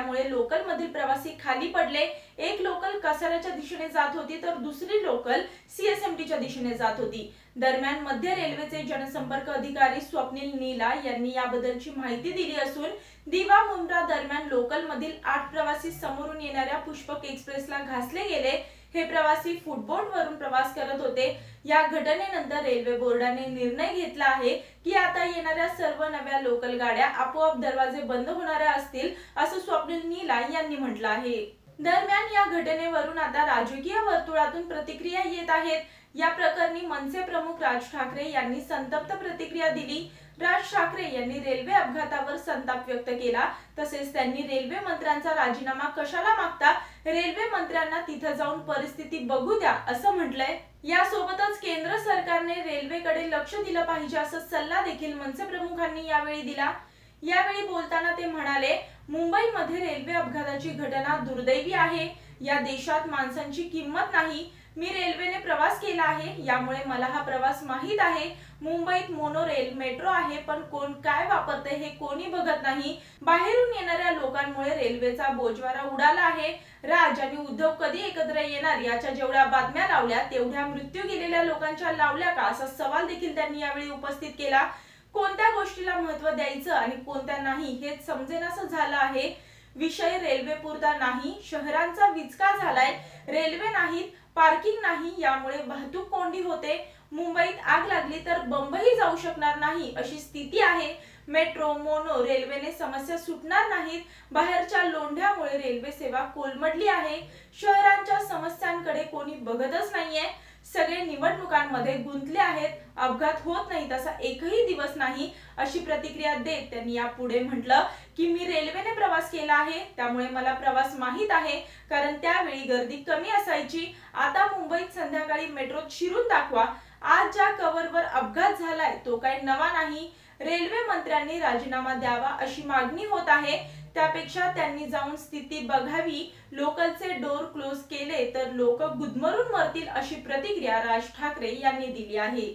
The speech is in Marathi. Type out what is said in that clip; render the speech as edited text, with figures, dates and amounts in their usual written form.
पडल्यामुळे लोकल मधील प्रवासी खाली पडले। एक लोकल कसाऱ्याच्या दिशेने जात होती तर दुसरी लोकल सीएसएमटीच्या दिशेने जात होती। दरम्यान मध्य रेल्वेचे जनसंपर्क अधिकारी स्वप्नील नीला यांनी याबद्दलची माहिती दिली असून दिवा मुंब्रा दरम्यान लोकल मधील 8 प्रवासी समोरून येणाऱ्या पुष्पक एक्सप्रेसला घासले गेले। हे प्रवासी फुटबोट वरून प्रवास करत होते। या घटनेनंतर रेल्वे बोर्डाने निर्णय घेतला आहे की आता येणाऱ्या सर्व नव्या लोकल गाड्या आपोआप दरवाजे बंद होणार असतील, असं स्वप्नील नीला यांनी म्हटलं आहे। दरम्यान या घटनेवरून आता राजकीय वर्तुळातून प्रतिक्रिया येत आहेत। या प्रकरणी मनसे प्रमुख राज ठाकरे यांनी संतप्त प्रतिक्रिया दिली। राज ठाकरे यांनी रेल्वे अपघातावर संताप व्यक्त केला। तसेच त्यांनी रेल्वे मंत्र्यांचा राजीनामा कशाला मागता, रेल्वे मंत्र्यांना तिथे जाऊन परिस्थिती बघू द्या असं म्हटलंय। यासोबतच केंद्र सरकारने रेल्वेकडे लक्ष दिलं पाहिजे असा सल्ला देखील मनसे प्रमुखांनी यावेळी दिला। यावेळी बोलताना ते म्हणाले, मुंबईमध्ये रेल्वे अपघाताची घटना दुर्दैवी आहे। या देशात माणसांची किंमत नाही। मी रेल्वेने प्रवास केला आहे, यामुळे मला हा प्रवास माहित आहे। मुंबईत मोनोरेल मेट्रो आहे, पण कोण काय वापरते हे कोणी बघत नाही। बाहेरून येणाऱ्या लोकांमुळे रेल्वेचा बोजवारा उडाला आहे। राज आणि उद्धव कधी एकत्र येणार याच्या जेवढ्या बातम्या लावल्या तेवढ्या मृत्यू गेलेल्या लोकांच्या लावल्या का, असा सवाल देखील त्यांनी यावेळी उपस्थित केला। कोणत्या गोष्टीला महत्त्व द्यायचं आणि कोणत्या नाही हे समजेनासं झालं आहे। विषय रेल्वे पुरता नाही, शहरांचा विचका झालाय। रेल्वे नाहीत, पार्किंग नाही, यामुळे वाहतूक कोंडी होते। मुंबईत आग लागली तर बंबई जाऊ शकणार नाही अशी स्थिती आहे। मेट्रो मोनो रेल्वेने समस्या सुटणार नाहीत। बाहेरच्या लोंढ्यामुळे रेल्वे सेवा कोलमडली आहे। शहरांच्या समस्यांकडे कोणी बघतच नाहीये। सगळे निवडणुकांमध्ये गुंतले आहेत। अपघात होत नाहीत असा एकही दिवस नाही, अशी प्रतिक्रिया देत त्यांनी यापुढे म्हटलं की मी रेल्वेने प्रवास केला आहे, त्यामुळे मला प्रवास माहित आहे। कारण त्यावेळी गर्दी कमी असायची। आता मुंबईत संध्याकाळी मेट्रोत शिरून दाखवा। आज ज्या कव्हरवर अपघात झालाय तो काही नवा नाही। रेल्वे मंत्र्यांनी राजीनामा द्यावा अशी मागणी होत आहे। त्यापेक्षा त्यांनी जाऊन स्थिती बघावी। लोकलचे डोर क्लोज केले तर लोक गुदमरून मरतील, अशी प्रतिक्रिया राज ठाकरे यांनी दिली आहे।